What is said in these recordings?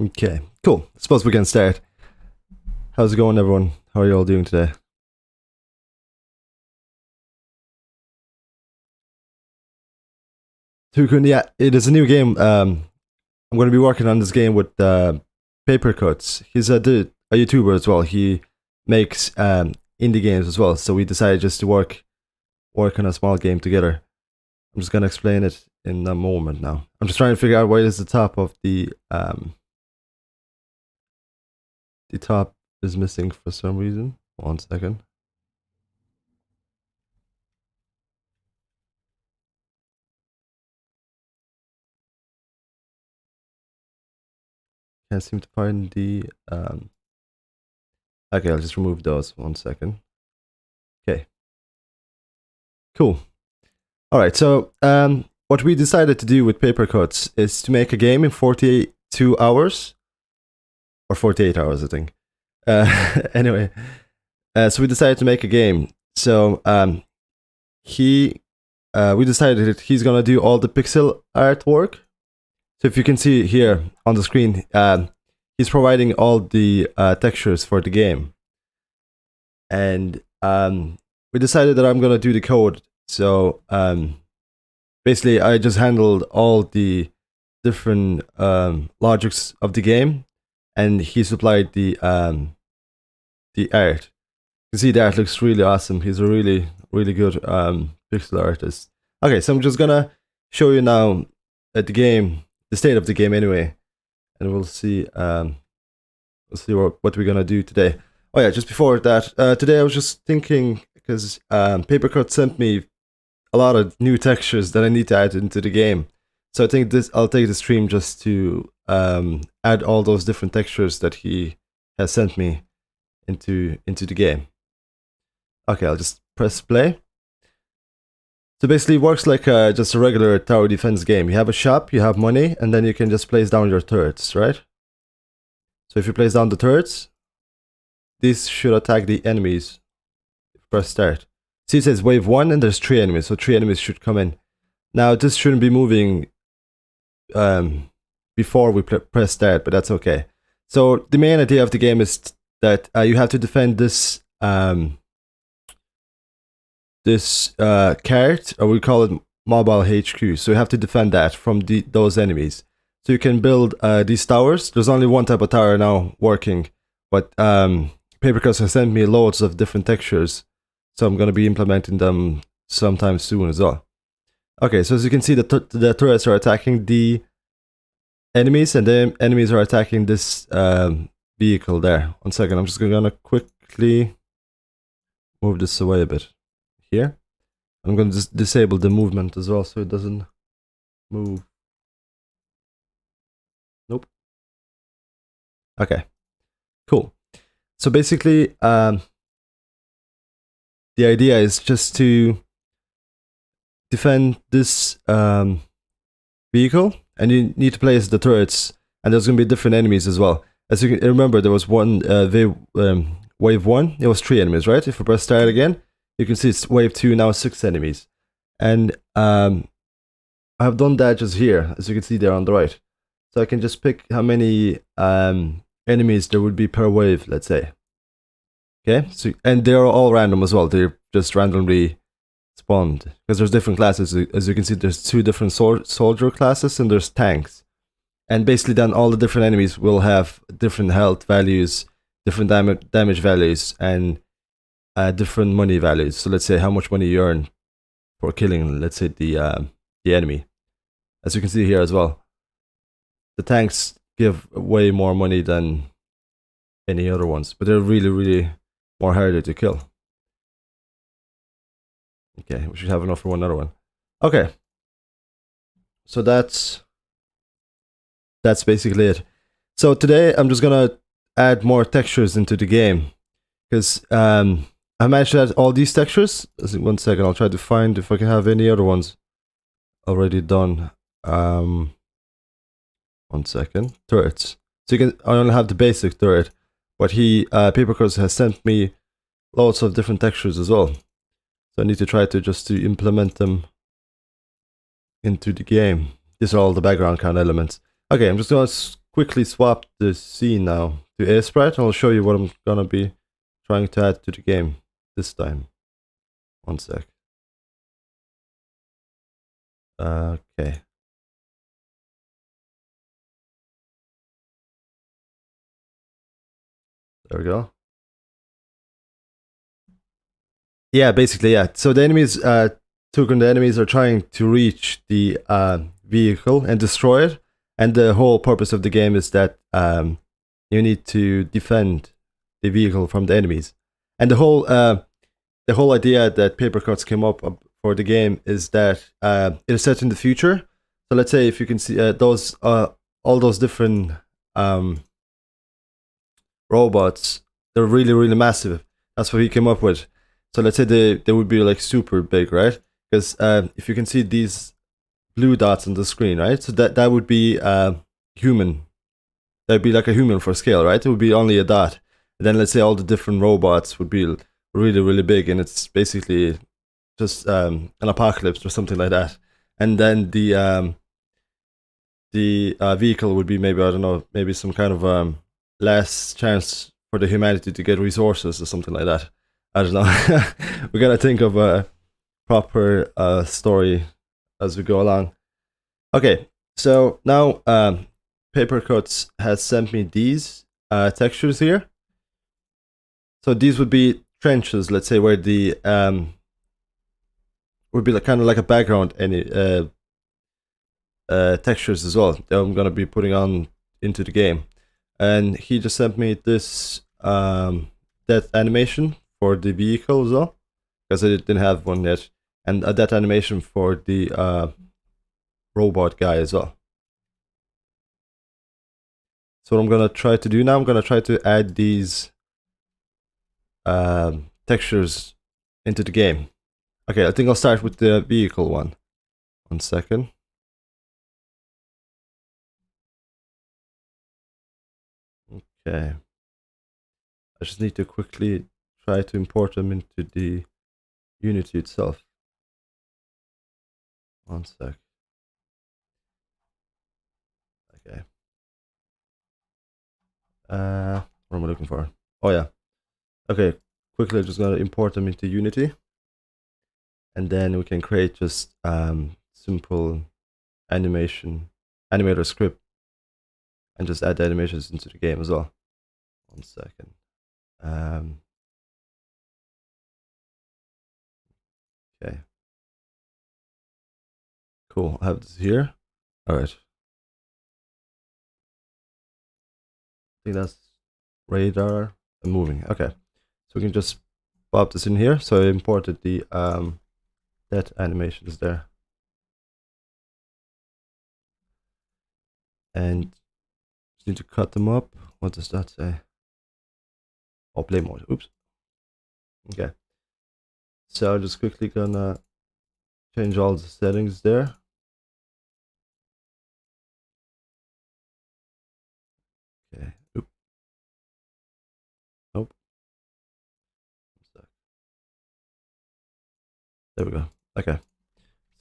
Okay, cool. I suppose we can start. How's it going, everyone? How are you all doing today? Tukun, yeah, it is a new game. I'm going to be working on this game with Paper Cuts. He's a YouTuber as well. He makes indie games as well. So we decided just to work on a small game together. I'm just going to explain it in a moment now. I'm just trying to figure out why is the top of the top is missing for some reason. 1 second. Can't seem to find the okay, I'll just remove those. 1 second. Okay. Cool. All right. So what we decided to do with Paper Cuts is to make a game in 42 hours or 48 hours, I think. Anyway, so we decided to make a game. So we decided that he's gonna do all the pixel art work. So if you can see here on the screen, he's providing all the textures for the game. And we decided that I'm gonna do the code. So basically, I just handled all the different logics of the game, and he supplied the art. You can see the art looks really awesome. He's a really good pixel artist. Okay, so I'm just gonna show you now at the game, the state of the game anyway, and we'll see what we're gonna do today. Oh yeah, just before that, today I was just thinking, because Papercut sent me a lot of new textures that I need to add into the game. So I think I'll take the stream just to add all those different textures that he has sent me into the game. Okay, I'll just press play. So basically it works like just a regular tower defense game. You have a shop, you have money, and then you can just place down your turrets, right? So if you place down the turrets, these should attack the enemies. Press start. See, it says wave 1 and there's 3 enemies, so 3 enemies should come in. Now this shouldn't be moving before we press start, but that's okay. So the main idea of the game is that you have to defend this cart, or we call it mobile HQ. So you have to defend that from those enemies. So you can build these towers. There's only one type of tower now working, but Papercuts has sent me loads of different textures, so I'm going to be implementing them sometime soon as well. Okay, so as you can see, the turrets are attacking the enemies, and the enemies are attacking this vehicle there. 1 second, I'm just going to quickly move this away a bit. Here, I'm going to just disable the movement as well, so it doesn't move. Nope. Okay, cool. So basically, the idea is just to defend this vehicle, and you need to place the turrets, and there's going to be different enemies as well. As you can remember, there was one wave 1, it was 3 enemies, right? If we press start again, you can see it's wave 2, now 6 enemies. And I've done that just here, as you can see there on the right. So I can just pick how many enemies there would be per wave, let's say. Okay, so, and they're all random as well. They're just randomly spawned, because there's different classes. As you can see, there's 2 different soldier classes, and there's tanks. And basically then all the different enemies will have different health values, different damage values, and different money values. So let's say how much money you earn for killing, let's say, the enemy. As you can see here as well, the tanks give way more money than any other ones, but they're really more harder to kill. Okay, we should have enough for another one. Okay, so that's basically it. So today I'm just gonna add more textures into the game, because I managed to add all these textures. 1 second, I'll try to find if I can have any other ones already done. 1 second. Turrets. So I only have the basic turret, but Papercuts has sent me loads of different textures as well. So I need to try to implement them into the game. These are all the background kind of elements. Okay, I'm just gonna quickly swap the scene now to Aseprite, and I'll show you what I'm gonna be trying to add to the game this time. One sec. Okay. There we go. Yeah, basically, yeah. So the enemies, Tukun, the enemies are trying to reach the vehicle and destroy it. And the whole purpose of the game is that you need to defend the vehicle from the enemies. And the whole idea that Paper Cuts came up for the game is that it is set in the future. So let's say if you can see those all those different robots, they're really, really massive. That's what he came up with. So let's say they would be like super big, right? Because if you can see these blue dots on the screen, right? So that would be human. That'd be like a human for scale, right? It would be only a dot. And then let's say all the different robots would be really, really big, and it's basically just an apocalypse or something like that. And then the vehicle would be maybe, I don't know, maybe some kind of less chance for the humanity to get resources or something like that. I don't know. We gotta think of a proper story as we go along. Okay, so now Paper Cuts has sent me these textures here. So these would be trenches, let's say, where the would be like, kind of like a background any textures as well that I'm gonna be putting on into the game. And he just sent me this death animation for the vehicle as well, because I didn't have one yet, and a death animation for the robot guy as well. So what I'm gonna try to do now, I'm gonna try to add these textures into the game. Okay, I think I'll start with the vehicle one. 1 second. Okay. I just need to quickly try to import them into the Unity itself. 1 sec. Okay. What am I looking for? Oh yeah. Okay. Quickly, just gonna import them into Unity, and then we can create just simple animator script, and just add the animations into the game as well. 1 second. Okay. Cool. I have this here. All right. I think that's radar and moving. Okay. So we can just pop this in here. So I imported the that animation is there. And just need to cut them up. What does that say? Oh, play mode. Oops. Okay. So I'm just quickly gonna change all the settings there. Okay. Oop. Nope. There we go. Okay.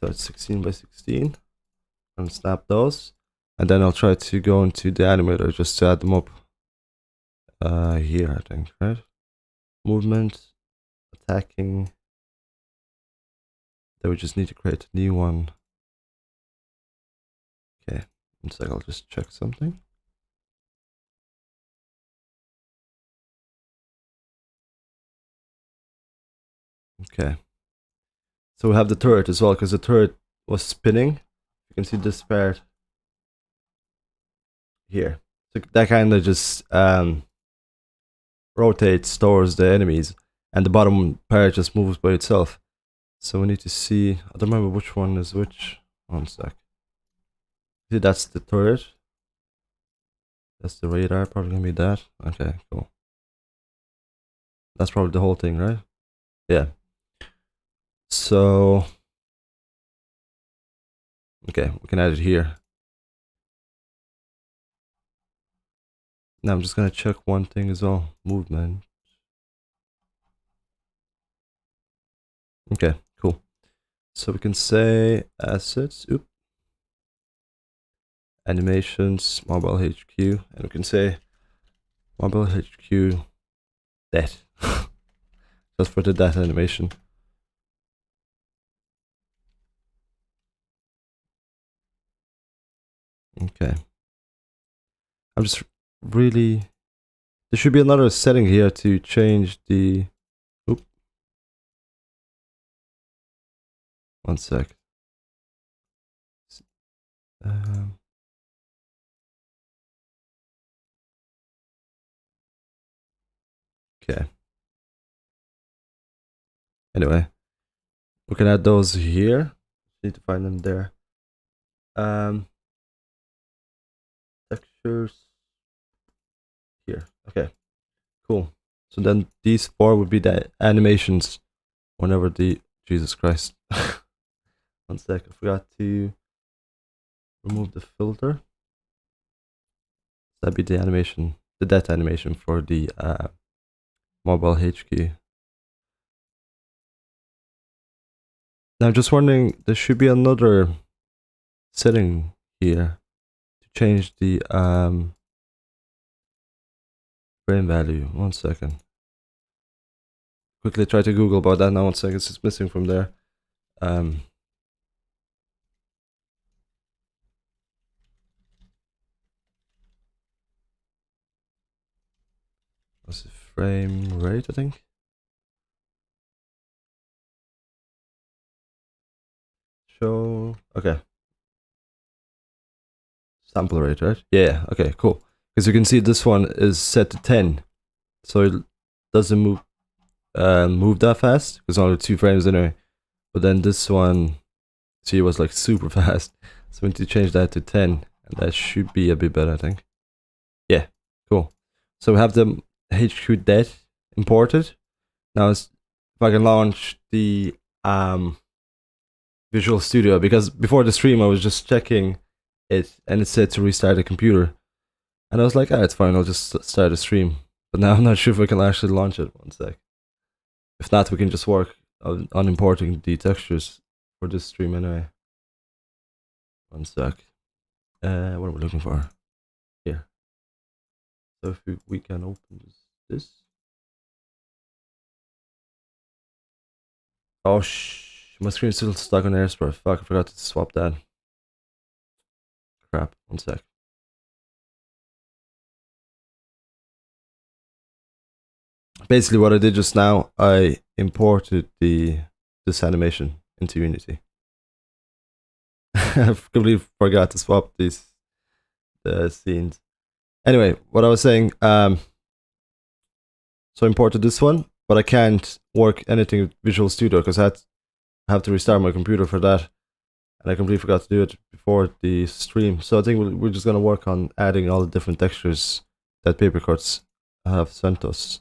So it's 16 by 16. And snap those. And then I'll try to go into the animator just to add them up. Here, I think, right? Movement, attacking. Then we just need to create a new one. Okay, 1 sec, I'll just check something. Okay. So we have the turret as well, because the turret was spinning. You can see this part here. So that kind of just rotates towards the enemies, and the bottom part just moves by itself. So we need to see, I don't remember which one is which. 1 sec. See, that's the turret. That's the radar, probably gonna be that. Okay, cool. That's probably the whole thing, right? Yeah. So, okay, we can add it here. Now I'm just gonna check one thing as well. Movement. Okay, cool. So we can say assets. Oop. animations, mobile HQ, and we can say mobile HQ det. Just for the det animation. Okay. I'm just really... There should be another setting here to change the... Oop. One sec. Okay. Anyway, we can add those here. Need to find them there. Textures here. Okay, cool. So then these 4 would be the animations whenever the... Jesus Christ. One sec, I forgot to remove the filter. That'd be the animation, the det animation for the mobile HQ. Now I'm just wondering, there should be another setting here to change the frame value. One second. Quickly try to Google about that now. One second, it's missing from there. What's the frame rate, I think? Show, okay. Sample rate, right? Yeah, okay, cool. Because you can see this one is set to 10. So it doesn't move that fast, because only 2 frames anyway. But then this one, see, it was like super fast. So we need to change that to 10, and that should be a bit better, I think. Yeah, cool. So we have the HQ det imported. Now if I can launch the Visual Studio, because before the stream I was just checking it and it said to restart the computer. And I was like, it's fine, I'll just start a stream. But now I'm not sure if I can actually launch it. One sec. If not, we can just work on importing the textures for this stream anyway. One sec. What are we looking for? Here. So if we can open this. Oh my screen's still stuck on Aseprite. Fuck, I forgot to swap that. Crap, one sec. Basically what I did just now, I imported this animation into Unity. I completely forgot to swap the scenes. Anyway, what I was saying, so I imported this one, but I can't work anything with Visual Studio because I have to restart my computer for that. And I completely forgot to do it before the stream. So I think we're just gonna work on adding all the different textures that Papercuts have sent us.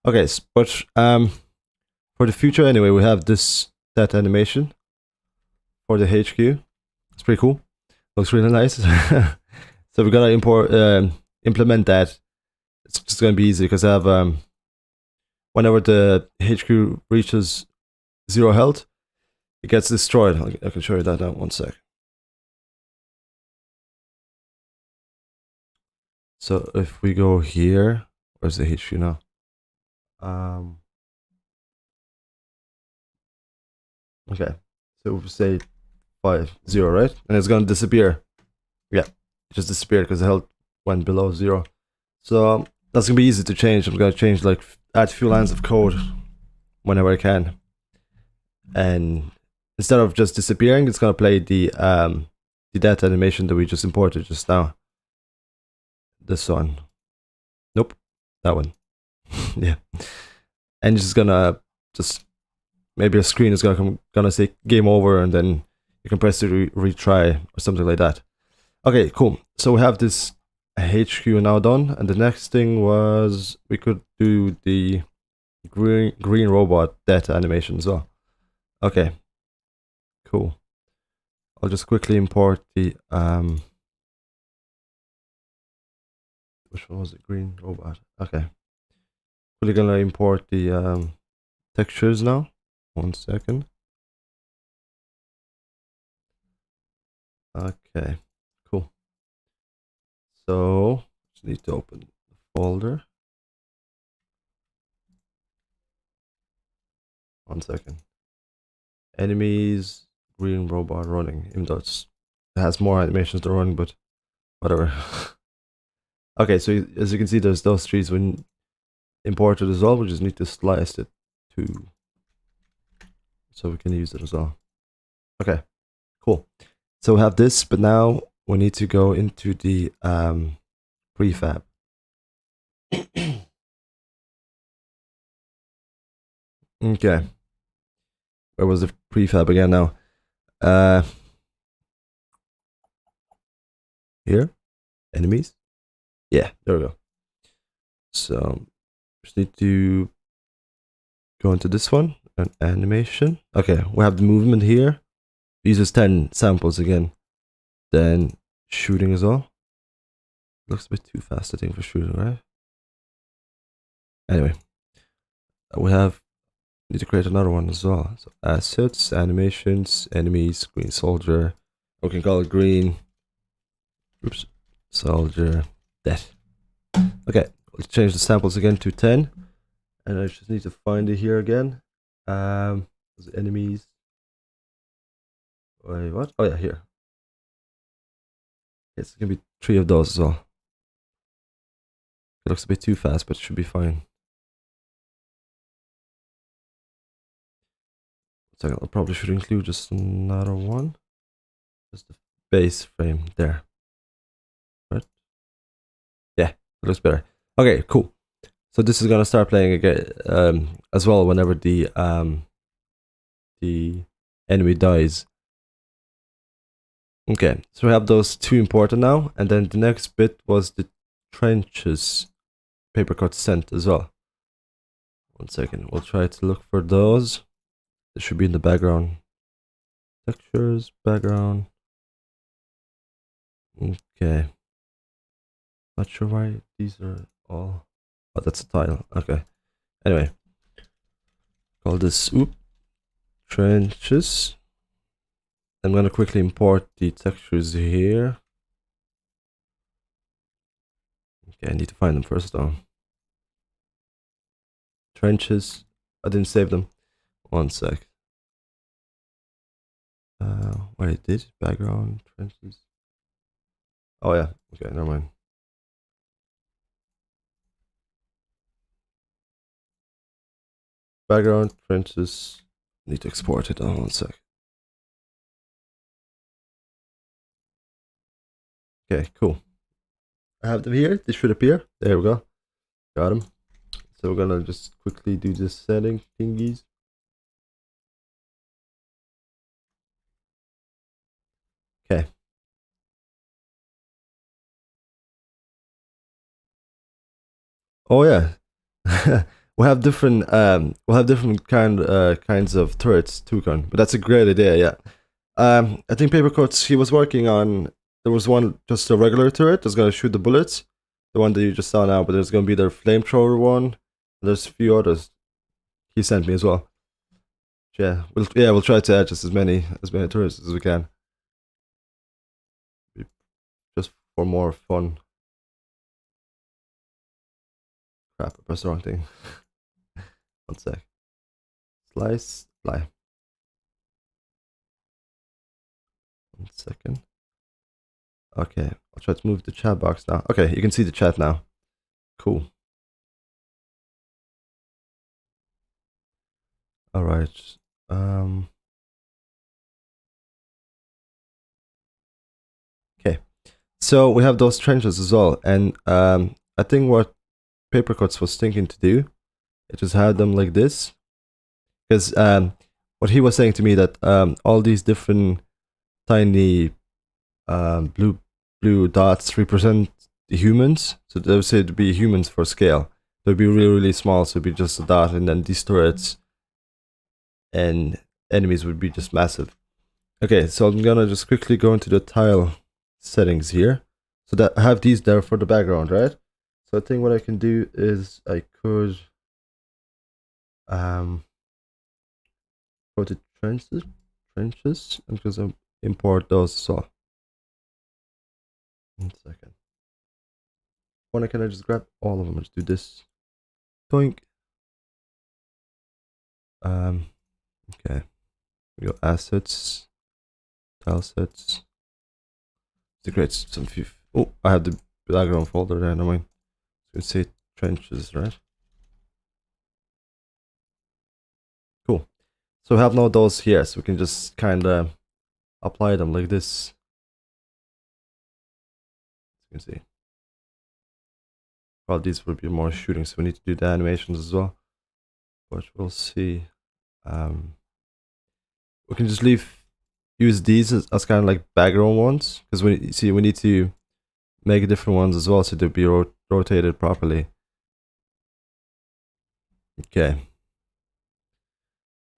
Okay, but for the future anyway, we have that animation for the HQ. It's pretty cool. Looks really nice. So we're gonna implement that. It's just gonna be easy because I have whenever the HQ reaches 0 health, it gets destroyed. I can show you that now. One sec. So if we go here, where's the HQ now? Okay, so we say 5, 0, right? And it's gonna disappear. Yeah, it just disappeared because the health went below 0. So that's gonna be easy to change. I'm gonna change, like, add a few lines of code whenever I can. And instead of just disappearing, it's gonna play the det animation that we just imported just now. This one. Nope, that one. Yeah. And it's just gonna maybe a screen is gonna say game over, and then you can press to retry or something like that. Okay, cool. So we have this HQ now done, and the next thing was we could do the green robot det animation as well. Okay, cool. I'll just quickly import the which one was it? Green robot. Okay. We're gonna import the textures now. One second. Okay, cool. So just need to open the folder. 1 second. Enemies, green robot running. Even though it has more animations to run, but whatever. Okay, so as you can see, there's those trees when imported as well. We just need to slice it too, so we can use it as well. Okay, cool. So we have this, but now we need to go into the prefab. Okay. Where was the prefab again now? Here? Enemies? Yeah, there we go. So just need to go into this one, an animation. Okay, we have the movement here. Uses 10 samples again. Then shooting as well. Looks a bit too fast, I think, for shooting, right? Anyway, need to create another one as well. So assets, animations, enemies, green soldier. We can call it green. Oops, soldier, death. Okay, let's change the samples again to 10. And I just need to find it here again. Enemies. Wait, what? Oh yeah, here. It's gonna be 3 of those as well. It looks a bit too fast, but it should be fine. So I probably should include just another one. Just the base frame there. Right? Yeah, it looks better. Okay, cool. So this is gonna start playing again as well whenever the enemy dies. Okay, so we have those 2 imported now, and then the next bit was the trenches paper cut sent as well. 1 second, we'll try to look for those. They should be in the background. Textures, background. Okay. Not sure why these are all. Oh, that's a tile. Okay. Anyway, call this trenches. I'm gonna quickly import the textures here. Okay, I need to find them first though. Trenches. I didn't save them. 1 sec. What I did? Background, trenches. Oh yeah. Okay, never mind. Background, trenches. Need to export it. Oh, 1 sec. Okay, cool. I have them here. They should appear. There we go. Got them. So we're gonna just quickly do this setting thingies. Okay. Oh yeah. we'll have different kinds of turrets too, but that's a great idea, yeah. I think Papercuts, he was working on, there was one, just a regular turret that's gonna shoot the bullets, the one that you just saw now, but there's gonna be their flamethrower one. There's a few others he sent me as well. Yeah, we'll try to add just as many turrets as we can, just for more fun. Crap, I pressed the wrong thing. 1 sec. Slice, fly. 1 second. Okay, I'll try to move the chat box now. Okay, you can see the chat now. Cool. All right. Okay. So we have those trenches as well, and I think what Papercuts was thinking to do, it just had them like this, because what he was saying to me that all these different tiny blue dots represent the humans. So they would say to be humans for scale. They'd be really small, so it'd be just a dot, and then these turrets and enemies would be just massive. Okay, so I'm gonna just quickly go into the tile settings here. So that I have these there for the background, right? So I think what I can do is I could go to trenches, and because I import those as well. 1 second. Why can't I just grab all of them and just do this? Doink. Okay. We go assets, tile sets. To create some few. Oh, I have the background folder there. No mind. Let's say trenches, right? Cool. So we have now those here, so we can just kind of apply them like this. You can see. Well, these will be more shooting, so we need to do the animations as well. But we'll see. We can just use these as kind of like background ones, because we need to make different ones as well, so they'll be rotated properly. Okay.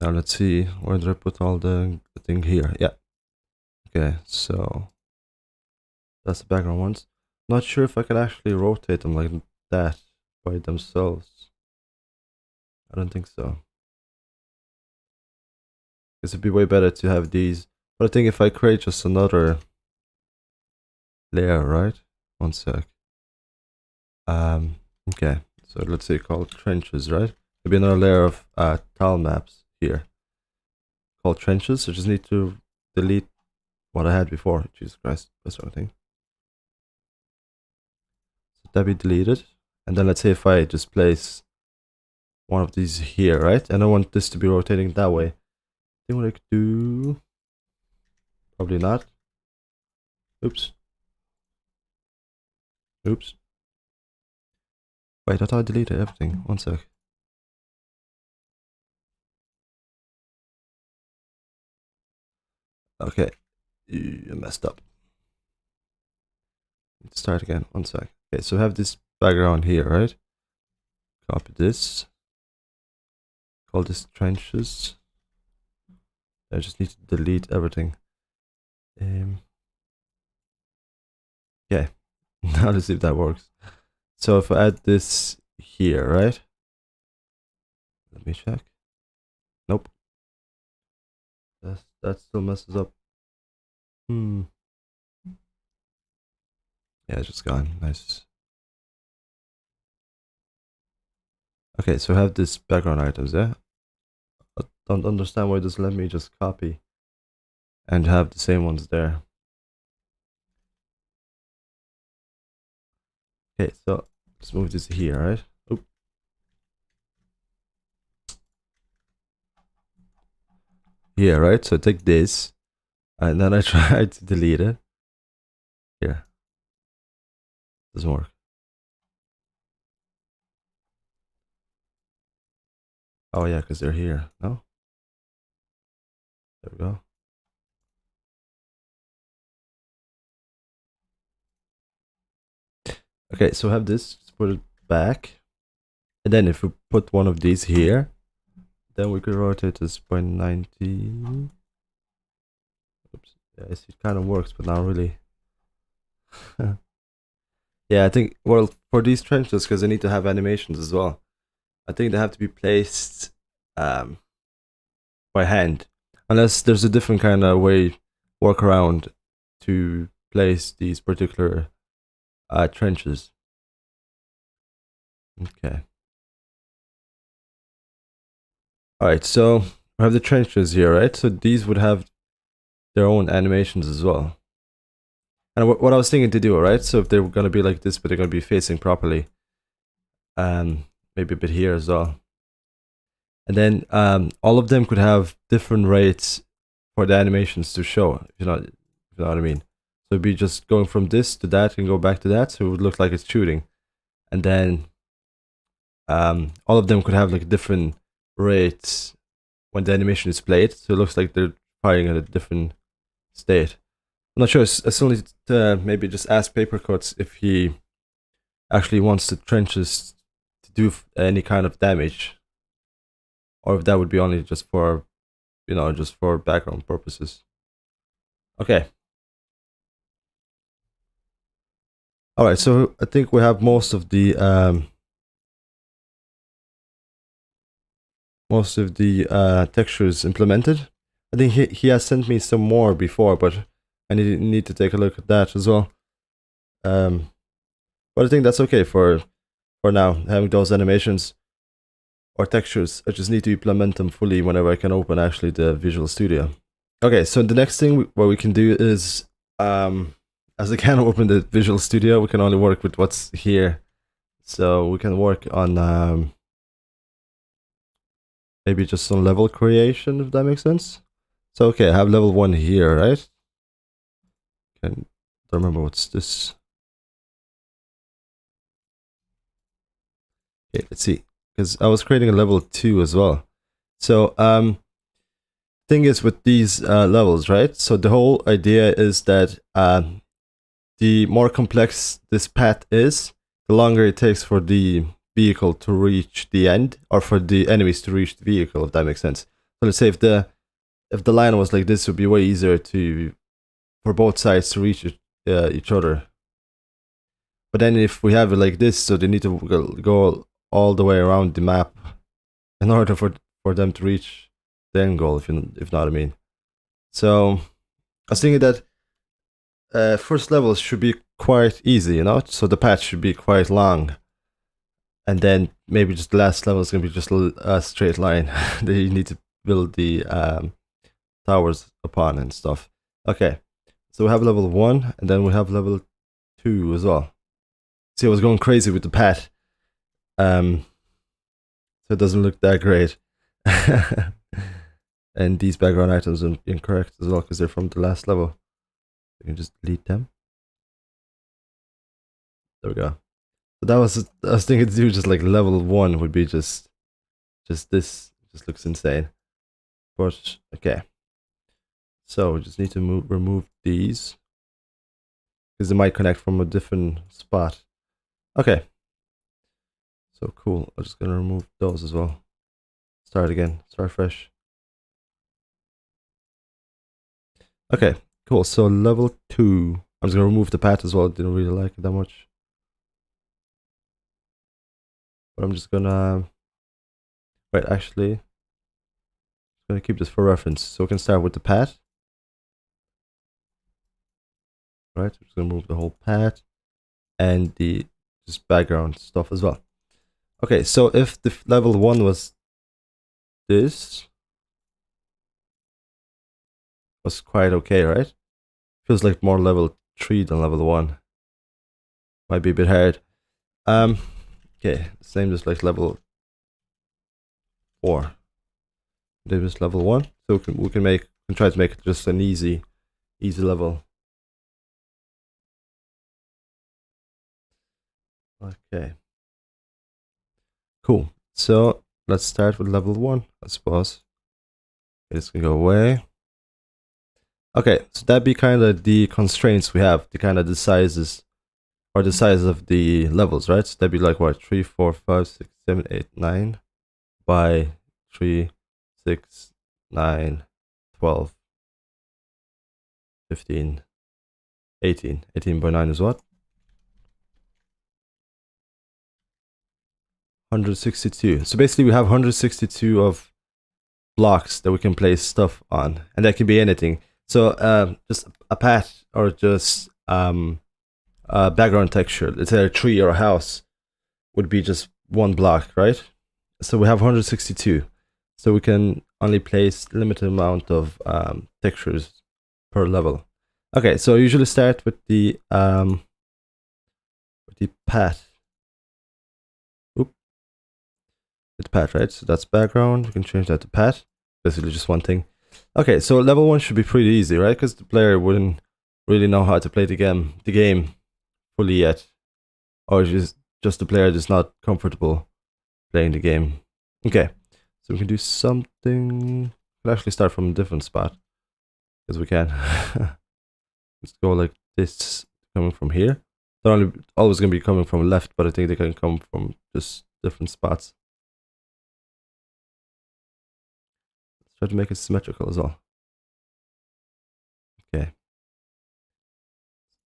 Now let's see, where did I put all the thing here? Yeah. Okay, so that's the background ones. Not sure if I can actually rotate them like that by themselves. I don't think so. Because it'd be way better to have these. But I think if I create just another layer, right? One sec. Okay, so let's say called trenches, right? There'll be another layer of tile maps here called trenches. So just need to delete what I had before. Jesus Christ, that's the wrong thing. So that be deleted. And then let's say if I just place one of these here, right? And I want this to be rotating that way. I think what I could do, probably not. Oops. Oops. Wait, I thought I deleted everything. One sec. Okay, I messed up. Let's start again. One sec. Okay, so I have this background here, right? Copy this. Call this trenches. I just need to delete everything. Okay, now let's see if that works. So if I add this here, right? Let me check. Nope. That still messes up. Yeah, it's just gone. Nice. Okay, so I have this background items there. I don't understand why it doesn't let me just copy and have the same ones there. Okay, so let's move this here, right? Oop. Here, right? So I take this and then I try to delete it. Here. Doesn't work. Oh yeah, because they're here. No? There we go. Okay, so I have this, let's put it back. And then if we put one of these here, then we could rotate this by 90. Oops. Yeah, it kind of works, but not really. Yeah, I think, well, for these trenches, because they need to have animations as well, I think they have to be placed by hand. Unless there's a different kind of workaround to place these particular trenches. Okay. Alright, so we have the trenches here, right? So these would have their own animations as well. And what I was thinking to do, right? So if they were going to be like this, but they're going to be facing properly, maybe a bit here as well. And then all of them could have different rates for the animations to show, if you know what I mean. So it'd be just going from this to that and go back to that, so it would look like it's shooting. And then all of them could have like different rates when the animation is played, so it looks like they're firing at a different state. I'm not sure. I still need to maybe just ask Papercuts if he actually wants the trenches to do any kind of damage, or if that would be only just for, you know, just for background purposes. Okay. All right. So I think we have most of the textures implemented. I think he has sent me some more before, but I need to take a look at that as well. But But I think that's okay for now, having those animations or textures. I just need to implement them fully whenever I can open actually the Visual Studio. Okay, so the next thing what we can do is, as I can't open the Visual Studio, we can only work with what's here. So we can work on maybe just some level creation, if that makes sense. So okay, I have level 1 here, right? Don't remember what's this. Okay, let's see. Because I was creating a level 2 as well. So thing is with these levels, right? So the whole idea is that the more complex this path is, the longer it takes for the vehicle to reach the end, or for the enemies to reach the vehicle, if that makes sense. So let's say if the line was like this, it would be way easier for both sides to reach each other. But then if we have it like this, so they need to go all the way around the map in order for them to reach the end goal, if you know what I mean. So I was thinking that first levels should be quite easy, you know, so the path should be quite long, and then maybe just the last level is gonna be just a straight line that you need to build the towers upon and stuff. Okay, so we have level 1, and then we have level 2 as well. See, I was going crazy with the path, so it doesn't look that great. And these background items are incorrect as well because they're from the last level. You can just delete them. There we go. So that was, I was thinking to do just like level 1 would be just this. Just looks insane. But okay. So we just need to remove these because they might connect from a different spot. Okay. So cool. I'm just gonna remove those as well. Start again. Start fresh. Okay, cool. So level 2. I'm just gonna remove the path as well. Didn't really like it that much. But I'm just gonna wait, actually. I'm gonna keep this for reference. So we can start with the path. Right, I'm just gonna remove the whole path and the just background stuff as well. Okay, so if the level 1 was this, was quite okay, right? Feels like more level 3 than level 1. Might be a bit hard. Okay, same as like level 4. This is level 1, so we can try to make it just an easy level. Okay. Cool. So let's start with level 1, I suppose. This can go away. Okay, so that'd be kind of the constraints we have, the kind of the sizes, or the size of the levels, right? So that'd be like what, 3, 4, 5, 6, 7, 8, 9 by 3, 6, 9, 12, 15, 18. 18 by 9 is what? 162. So basically we have 162 of blocks that we can place stuff on, and that can be anything. So just a path or just a background texture, let's say a tree or a house, would be just one block, right? So we have 162. So we can only place limited amount of textures per level. Okay, so I usually start with the path. With path, right? So that's background. We can change that to path. Basically just one thing. Okay, so level 1 should be pretty easy, right? Because the player wouldn't really know how to play the game fully yet, or just the player just not comfortable playing the game. Okay, so we can do something. We'll actually start from a different spot because we can. Let's go like this, coming from here. They're only always going to be coming from left, but I think they can come from just different spots. Let's try to make it symmetrical as well. Okay.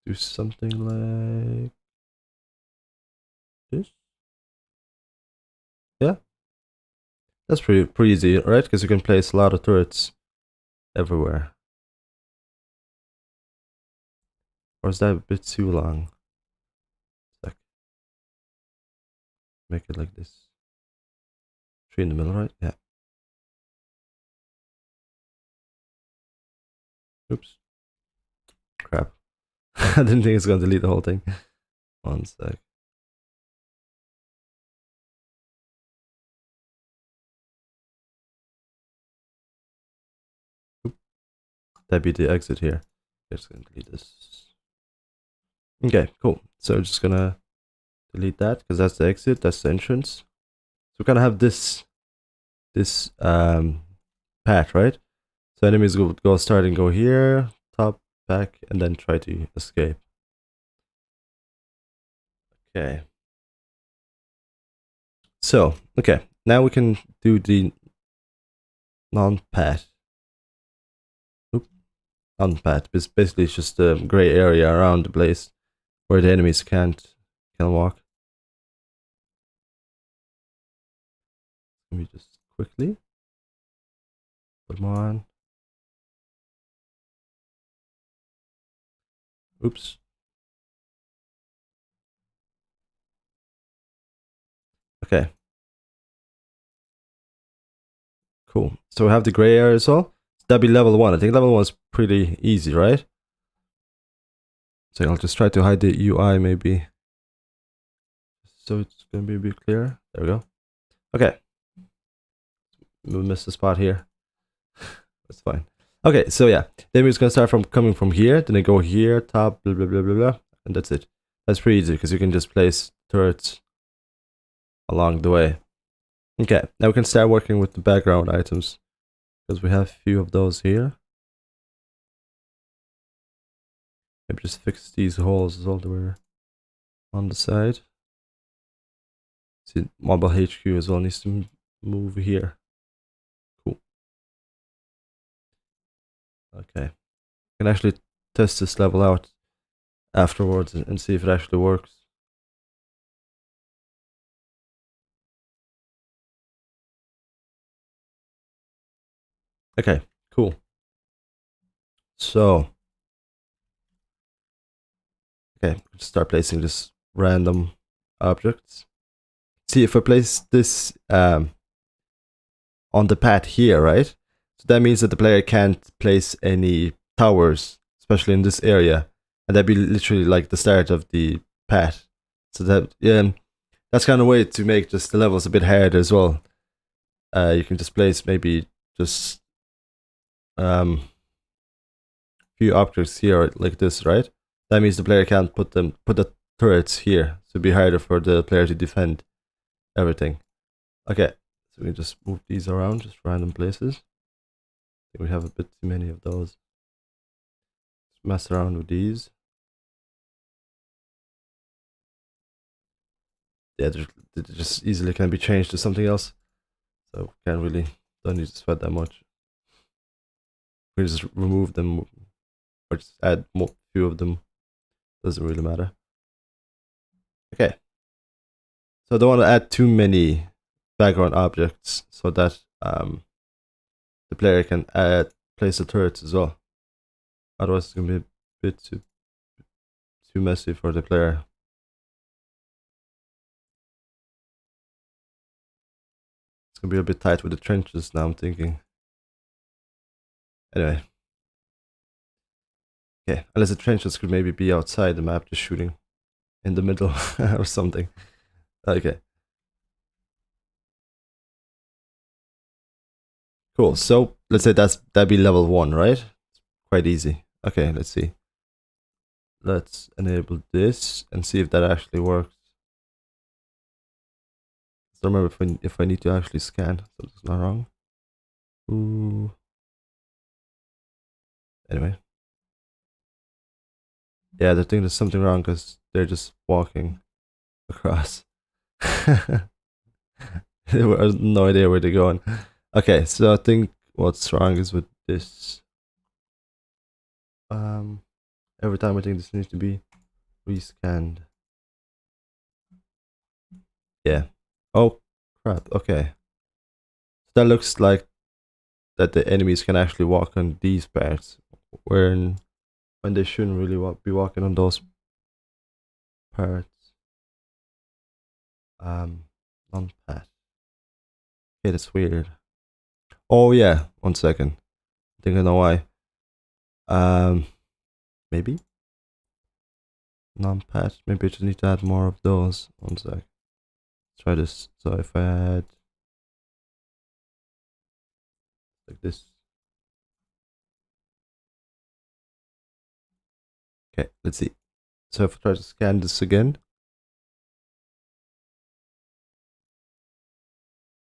Do something like this. Yeah, that's pretty easy, right? Because you can place a lot of turrets everywhere. Or is that a bit too long? make it like this. 3 in the middle, right? Yeah. Oops. Crap. I didn't think it's going to delete the whole thing. One sec. Oop. That'd be the exit here. Just gonna delete this. Okay, cool. So just gonna delete that because that's the exit, that's the entrance. So we kind of have this path, right? So enemies go start and go here, top, back, and then try to escape. Okay. So, okay, now we can do the non-path. Non-path. Basically, it's just a gray area around the place where the enemies can walk. Let me just quickly put them on. Oops. Okay. Cool. So we have the gray area as well. That'd be level 1. I think level 1 is pretty easy, right? So I'll just try to hide the UI maybe. So it's gonna be a bit clearer. There we go. Okay. We missed the spot here. That's fine. Okay, so yeah. Then we're just gonna start from coming from here, then they go here, top, blah blah blah blah blah, and that's it. That's pretty easy because you can just place turrets along the way. Okay, now we can start working with the background items because we have a few of those here. Maybe just fix these holes as well that were on the side. See, mobile HQ as well needs to move here. Cool. Okay. Can actually test this level out afterwards and see if it actually works. Okay, cool. So, okay, start placing just random objects. See, if I place this on the pad here, right? So that means that the player can't place any towers, especially in this area, and that'd be literally like the start of the pad. So that that's kind of a way to make just the levels a bit harder as well. You can just place maybe just few objects here like this, right? That means the player can't put the turrets here, so it'd be harder for the player to defend everything. Okay, so we just move these around, just random places. I think we have a bit too many of those. Just mess around with these. Yeah, they just easily can be changed to something else. So don't need to sweat that much. We just remove them or just add more few of them. Doesn't really matter. Okay. So I don't want to add too many background objects so that the player can place the turrets as well. Otherwise, it's gonna be a bit too messy for the player. It's gonna be a bit tight with the trenches now, I'm thinking. Anyway. Okay, unless the trenches could maybe be outside the map, just shooting in the middle or something. Okay. Cool, so let's say that'd be level 1, right? Quite easy. Okay, let's see. Let's enable this and see if that actually works. So remember if I need to actually scan, something's not wrong. Ooh. Anyway. Yeah, they think there's something wrong because they're just walking across. They have no idea where they're going. Okay, so I think what's wrong is with this. Every time I think this needs to be rescanned. Yeah. Oh crap. Okay. That looks like that the enemies can actually walk on these parts, when they shouldn't really be walking on those parts. Non-pat. Okay, that's weird. Oh yeah, 1 second. I think I know why. Maybe non-pat. Maybe I just need to add more of those. 1 sec. Let's try this. So if I add like this. Okay, let's see. So if I try to scan this again.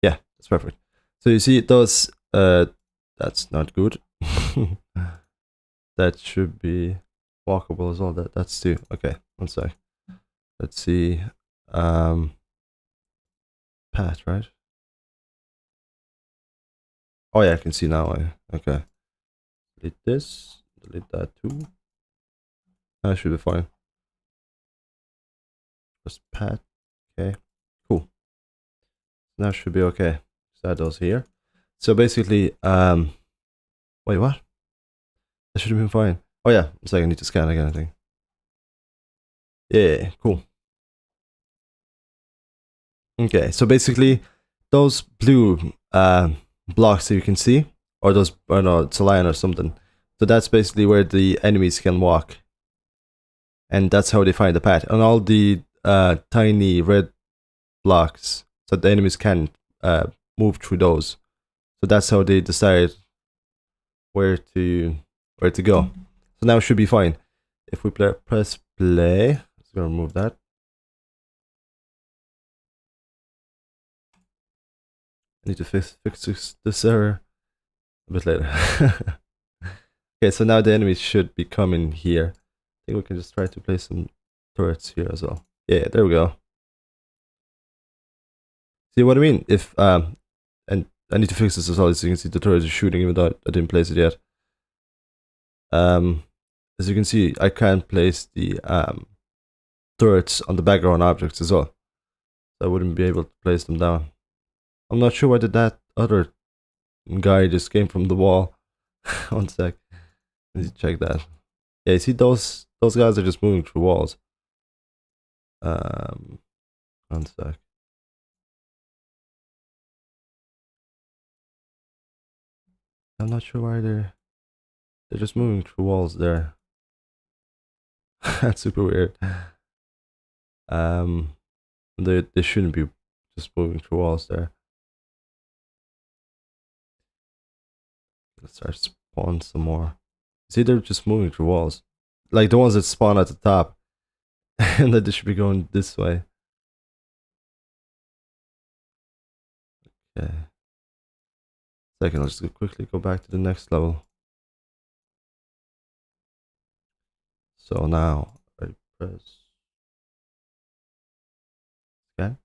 Yeah, that's perfect. So you see it does, that's not good. That should be walkable as well. That's 2. Okay, 1 sec. Let's see. Pat, right? Oh yeah, I can see now. Okay. Delete this. Delete that too. That should be fine. Just pat. Okay. Cool. That should be okay. Just add those here. So basically, wait, what? That should have been fine. Oh yeah, 1 second. I need to scan again, I think. Yeah, cool. Okay, so basically, those blue blocks that you can see, or those, I don't know, it's a lion or something. So that's basically where the enemies can walk. And that's how they find the path. And all the tiny red blocks, so the enemies can move through those. So that's how they decide where to go. So now it should be fine. If we press play, let's go remove that. I need to fix this error a bit later. Okay, so now the enemies should be coming here. I think we can just try to place some turrets here as well. Yeah, there we go. See what I mean? If and I need to fix this as well, so you can see the turret is shooting even though I didn't place it yet. As you can see, I can place the turrets on the background objects as well. So I wouldn't be able to place them down. I'm not sure why did that other guy just came from the wall. 1 sec. Let's check that. Yeah, you see those guys are just moving through walls. 1 sec. I'm not sure why they're just moving through walls there. That's super weird. They shouldn't be just moving through walls there. Let's start spawn some more. See, they're just moving through walls. Like the ones that spawn at the top. And that they should be going this way. Okay. Second, let's quickly go back to the next level. So now I press scan.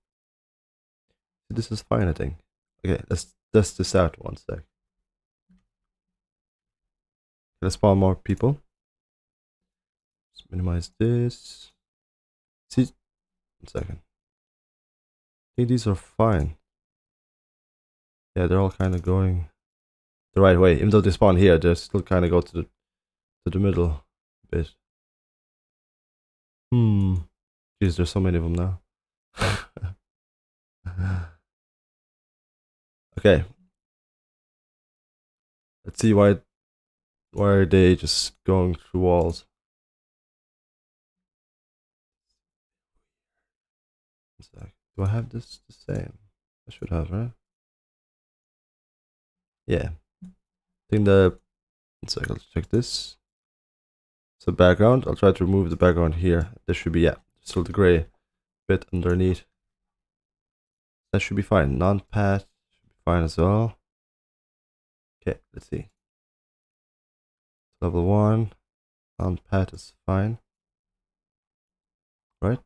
This is fine, I think. Okay, let's test this out 1 sec. Let's spawn more people. Let's minimize this. See, 1 second. I think these are fine. Yeah, they're all kind of going the right way. Even though they spawn here, they still kind of go to the middle bit. Jeez, there's so many of them now. Okay. Let's see why are they just going through walls. Do I have this the same? I should have, right? Yeah. I think the 1 sec, let's check this. So background, I'll try to remove the background here. There should be, yeah, still the gray bit underneath. That should be fine. Non-path should be fine as well. Okay, let's see. Level 1. Non-path is fine. Right?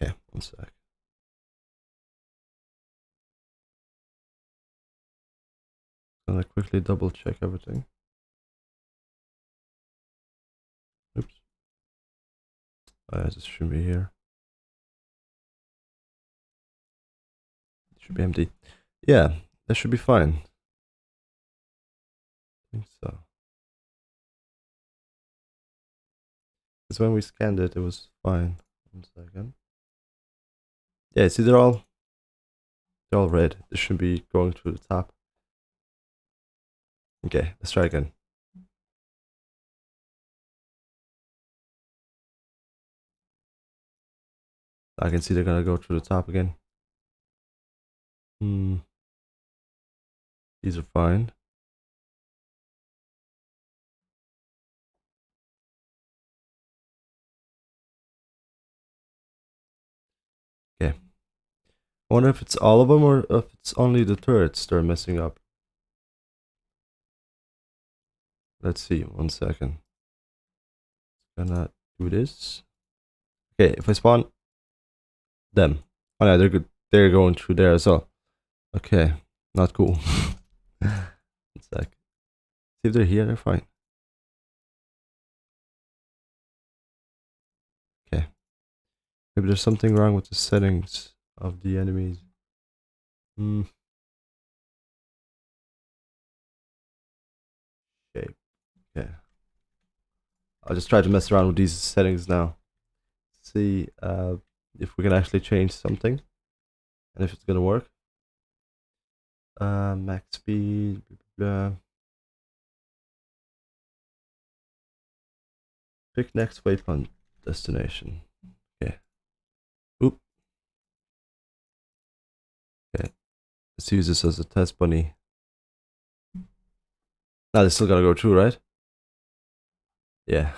Okay, 1 sec. Gonna quickly double check everything. Oops. Oh, yeah, this should be here. It should be empty. Yeah, that should be fine. I think so. Because when we scanned it, it was fine. 1 second. Yeah, see, they're all red. This should be going through the top. Okay, let's try again. I can see they're gonna go through the top again. These are fine. Okay. I wonder if it's all of them or if it's only the turrets they're messing up. Let's see, 1 second. Gonna do this. Okay, if I spawn them. Oh yeah, they're good. They're going through there as well. Okay, not cool. 1 sec. See if they're here, they're fine. Okay. Maybe there's something wrong with the settings of the enemies. Shape. Okay. I'll just try to mess around with these settings now. See if we can actually change something and if it's gonna work. Max speed, blah, blah. Pick next waypoint destination. Okay. Oop. Okay. Let's use this as a test bunny. Now they still gotta go through, right? Yeah.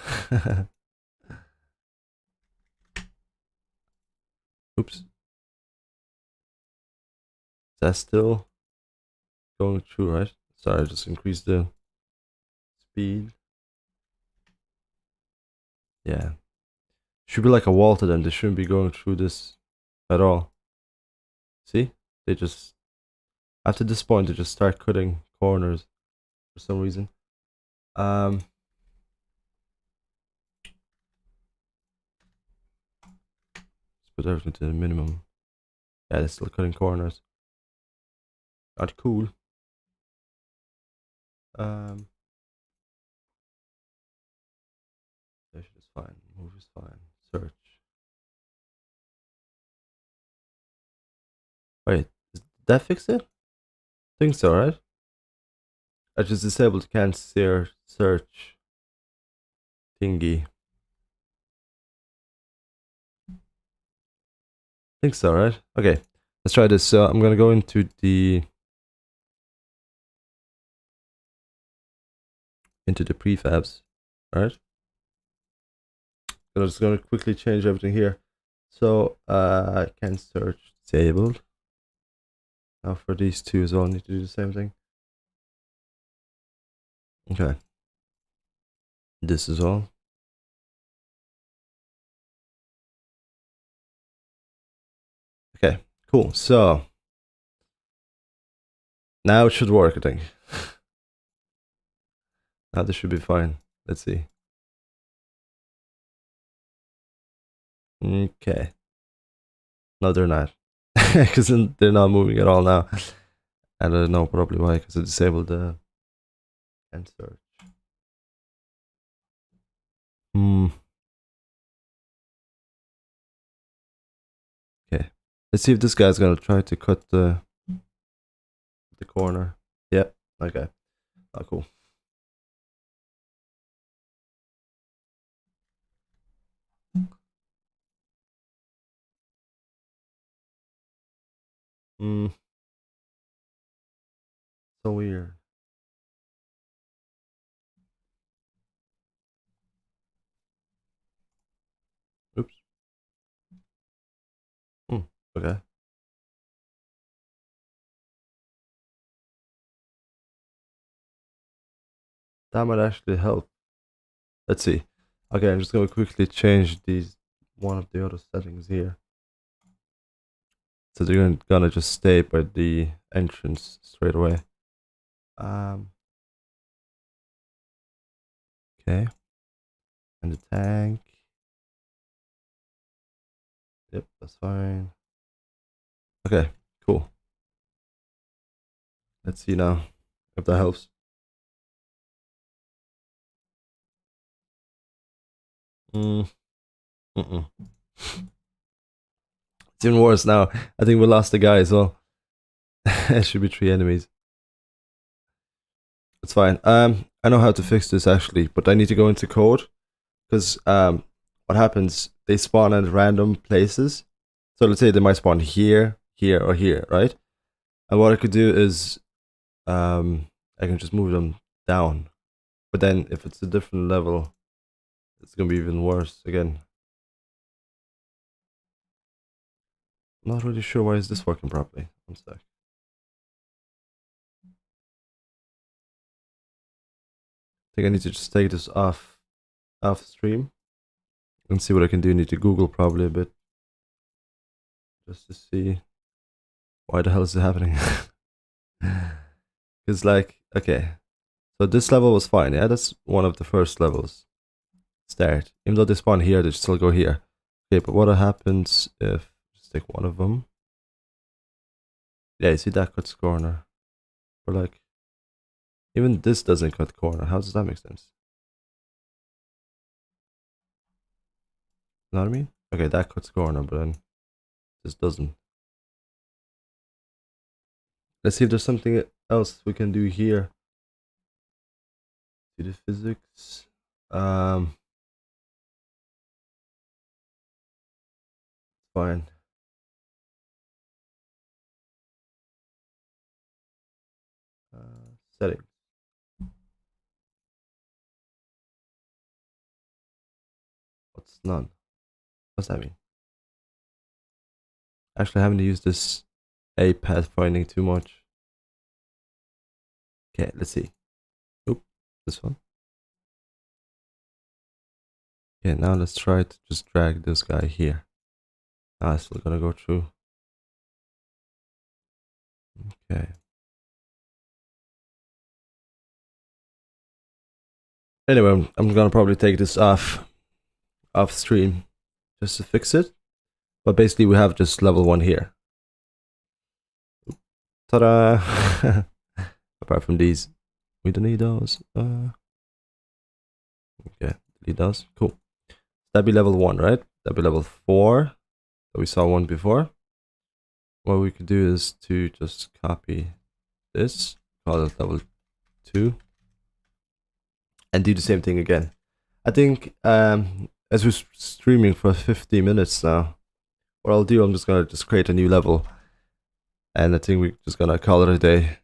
Oops. That's still going through, right? Sorry, I just increased the speed. Yeah. Should be like a wall to them. They shouldn't be going through this at all. See? They just, after this point, they just start cutting corners for some reason. Let's put everything to the minimum. Yeah, they're still cutting corners. Not cool. Station is fine. Move is fine. Search. Wait, did that fix it? Think so, right? I just disabled can't search thingy. Think so, right? Okay, let's try this. So I'm gonna go into the prefabs, right? I'm just gonna quickly change everything here. So can search disabled. Now for these two as well, I need to do the same thing. Okay. This as well. Okay, cool. So now it should work, I think. Now this should be fine. Let's see. Okay. No, they're not. Because they're not moving at all now. I don't know probably why, because I disabled the can search. Okay. Let's see if this guy's gonna try to cut the corner. Yep. Okay. Oh, cool. So weird. Oops. Okay. That might actually help. Let's see. Okay, I'm just gonna quickly change one of the other settings here. So they're gonna just stay by the entrance straight away. Okay. And the tank. Yep, that's fine. Okay, cool. Let's see now if that helps. It's even worse now. I think we lost the guy as well. It should be 3 enemies. It's fine. I know how to fix this actually, but I need to go into code because what happens? They spawn at random places. So let's say they might spawn here, here, or here, right? And what I could do is I can just move them down. But then if it's a different level, it's gonna be even worse again. I'm not really sure why is this working properly. One sec. I think I need to just take this off stream and see what I can do. I need to Google probably a bit just to see why the hell is it happening. It's like, okay, so this level was fine. Yeah, that's one of the first levels. Start. Even though they spawn here, they still go here. Okay, but what happens if just take one of them? Yeah, you see that cuts corner. Or like, even this doesn't cut corner. How does that make sense? You know what I mean? Okay, that cuts corner, but then this doesn't. Let's see if there's something else we can do here. See the physics. Fine. Settings. What's none? What's that mean? Actually, I haven't used this A pathfinding too much. Okay, let's see. Oop, this one. Okay, now let's try to just drag this guy here. Now it's still gonna go through. Okay. Anyway, I'm gonna probably take this off stream just to fix it. But basically, we have just level 1 here. Ta-da! Apart from these, we don't need those. Okay, delete those. Cool. That'd be level 1, right? That'd be level 4. So we saw one before. What we could do is to just copy this, call it level 2, and do the same thing again. I think as we're streaming for 50 minutes now, what I'll do, I'm just gonna create a new level, and I think we're just gonna call it a day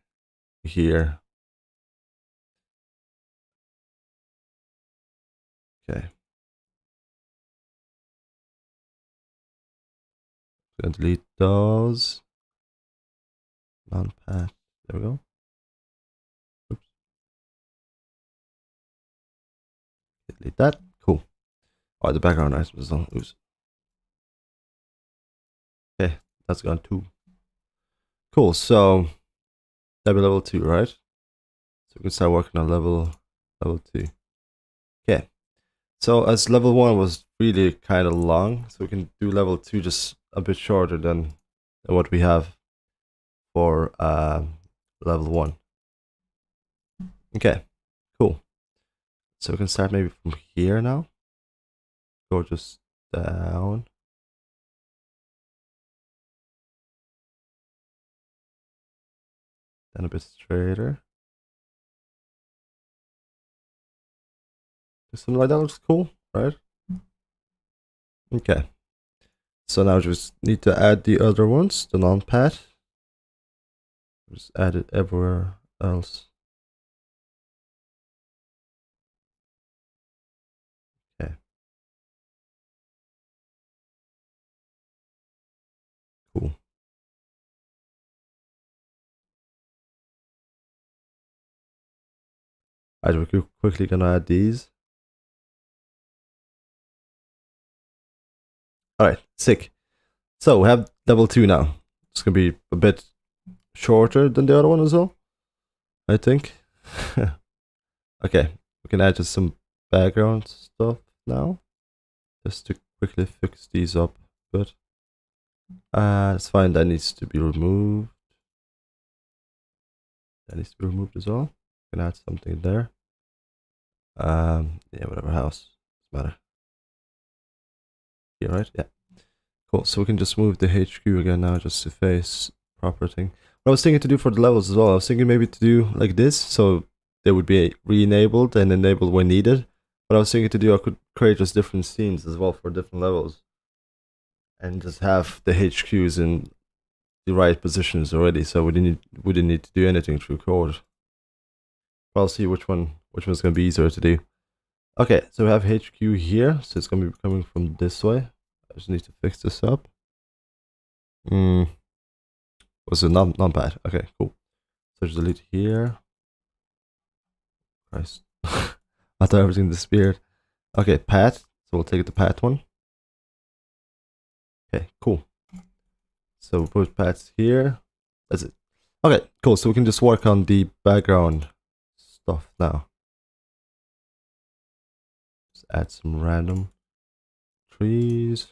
here. Okay. Gonna delete those. Non-path. There we go. Oops. Delete that. Cool. Oh, the background noise was on. Oops. Okay, that's gone too. Cool. So that'll be level 2, right? So we can start working on level 2. Okay. So as level 1 was really kind of long, so we can do level 2 just a bit shorter than what we have for level 1. Okay, cool. So we can start maybe from here now. Go just down. Then a bit straighter. Something like that looks cool, right? Okay. So now just need to add the other ones, the non-path. Just add it everywhere else. Okay. Cool. Alright, we're quickly gonna add these. Alright, sick. So we have level 2 now. It's gonna be a bit shorter than the other one as well, I think. Okay, we can add just some background stuff now, just to quickly fix these up a bit. It's fine, that needs to be removed. That needs to be removed as well. We can add something there. Yeah, whatever, house, doesn't matter. Here, right? Yeah. Cool, so we can just move the HQ again now just to face proper thing. What I was thinking to do for the levels as well, I was thinking maybe to do like this, so they would be re-enabled and enabled when needed. But I was thinking to do, I could create just different scenes as well for different levels. And just have the HQs in the right positions already, so we didn't need to do anything through code. I'll see which one's gonna be easier to do. Okay, so we have HQ here, so it's gonna be coming from this way. I just need to fix this up. Was it not bad? Okay, cool. So just delete here. Christ. I thought everything disappeared. Okay, path. So we'll take the path one. Okay, cool. So we'll put paths here. That's it. Okay, cool. So we can just work on the background stuff now. Just add some random trees.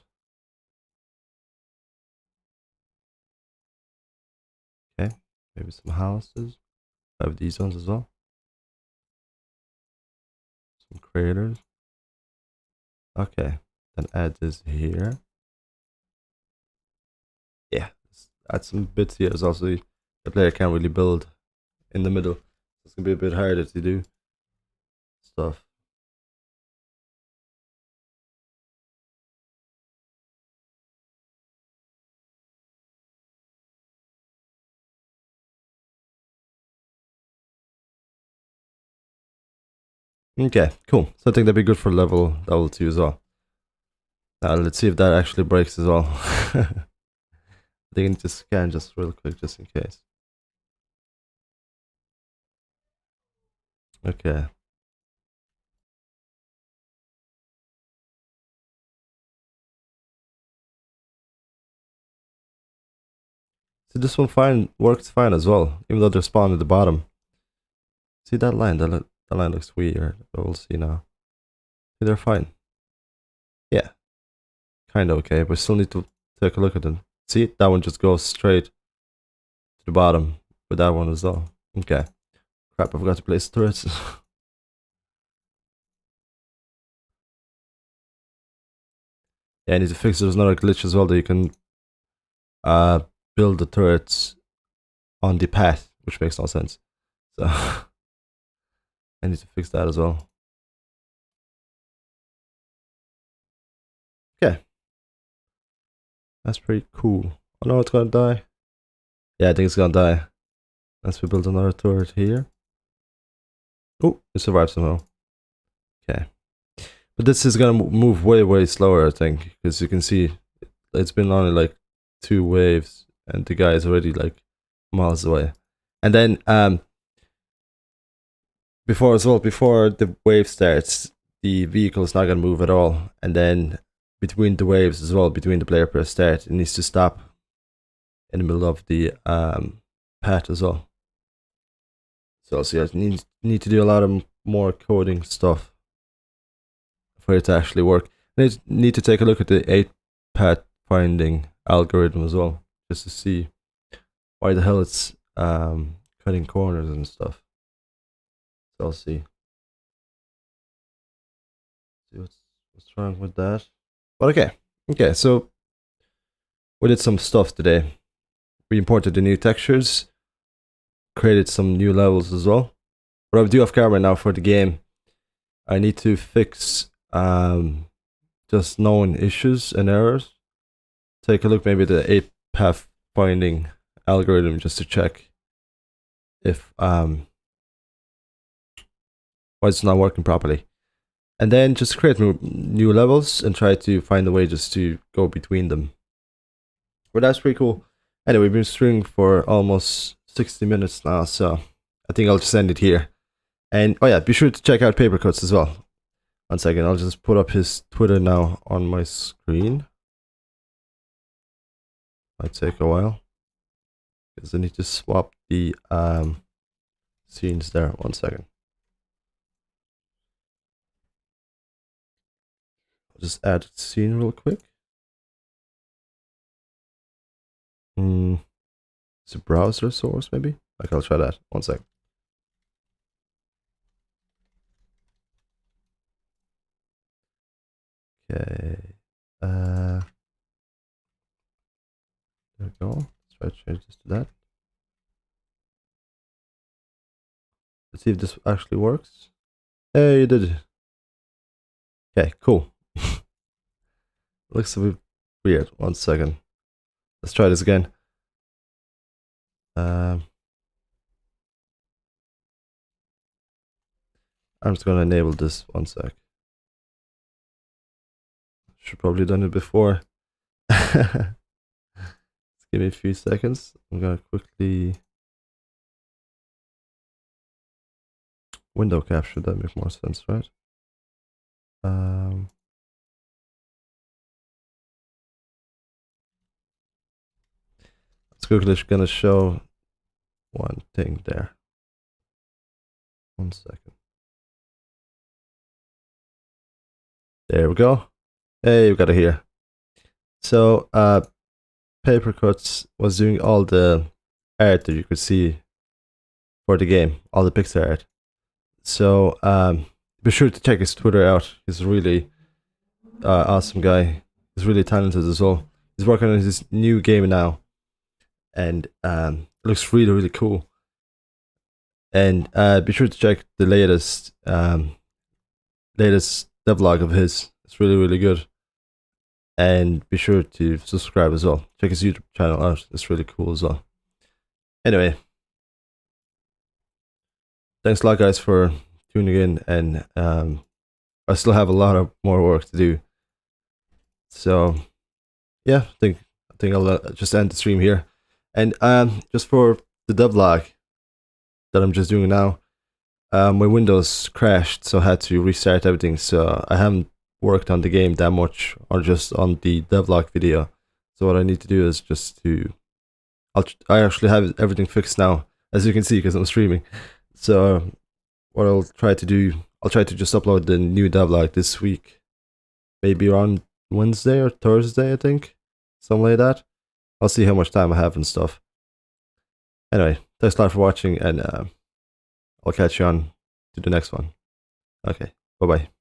Okay, maybe some houses. I have these ones as well. Some craters. Okay, then add this here. Yeah, add some bits here as well, so the player can't really build in the middle. It's gonna be a bit harder to do stuff. Okay, cool. So I think that'd be good for level 2 as well. Now let's see if that actually breaks as well. I think I need to scan just real quick, just in case. Okay. See, this one works fine as well, even though they're spawned at the bottom. See that line? That line looks weird, but we'll see now. See, they're fine. Yeah. Kind of okay, but still need to take a look at them. See, that one just goes straight to the bottom with that one as well. Okay. Crap, I forgot to place turrets. Yeah, I need to fix there's another glitch as well that you can build the turrets on the path, which makes no sense. So I need to fix that as well. Okay. That's pretty cool. Oh no, it's gonna die. Yeah, I think it's gonna die. Let's build another turret here. Oh, it survived somehow. Okay. But this is gonna move way slower, I think, because you can see it's been only like 2 waves and the guy is already like miles away. And then before the wave starts, the vehicle is not gonna move at all. And then between the waves as well, between the player press start, it needs to stop in the middle of the path as well. So you need to do a lot of more coding stuff for it to actually work. And you need to take a look at the 8 path finding algorithm as well, just to see why the hell it's cutting corners and stuff. So I'll see what's wrong with that. But okay, so we did some stuff today. We imported the new textures, created some new levels as well. What I would do off camera now for the game, I need to fix just known issues and errors. Take a look maybe at the 8 path finding algorithm just to check if why it's not working properly. And then just create new levels and try to find a way just to go between them. But that's pretty cool. Anyway, we've been streaming for almost 60 minutes now, so I think I'll just end it here. And oh yeah, be sure to check out Papercuts as well. 1 second, I'll just put up his Twitter now on my screen. Might take a while because I need to swap the scenes there. 1 second. I'll just add a scene real quick. It's a browser source maybe? Okay, I'll try that. 1 second. Okay. go. Let's try to change this to that. Let's see if this actually works. Hey, you did. Okay, cool. Looks a bit weird. 1 second. Let's try this again. I'm just gonna enable this 1 sec. Should probably done it before. Just give me a few seconds. I'm gonna quickly window capture. That makes more sense, right? It's quickly gonna show one thing there. 1 second. There we go. Hey, we got it here. So, Paper Cuts was doing all the art that you could see for the game, all the pixel art. So, be sure to check his Twitter out. He's a really awesome guy. He's really talented as well. He's working on his new game now, and it looks really, really cool. And be sure to check the latest devlog of his. It's really, really good. And be sure to subscribe as well. Check his YouTube channel out. It's really cool as well. Anyway, thanks a lot, guys, for tuning in. And I still have a lot of more work to do. So, yeah, I think I'll just end the stream here. And just for the devlog that I'm just doing now, my Windows crashed, so I had to restart everything. So I haven't worked on the game that much, or just on the devlog video. So what I need to do is just to, I actually have everything fixed now, as you can see, because I'm streaming. So what I'll try to do, I'll try to just upload the new devlog this week, maybe around Wednesday or Thursday, I think, something like that. I'll see how much time I have and stuff. Anyway, thanks a lot for watching, and I'll catch you on to the next one. Okay, bye bye.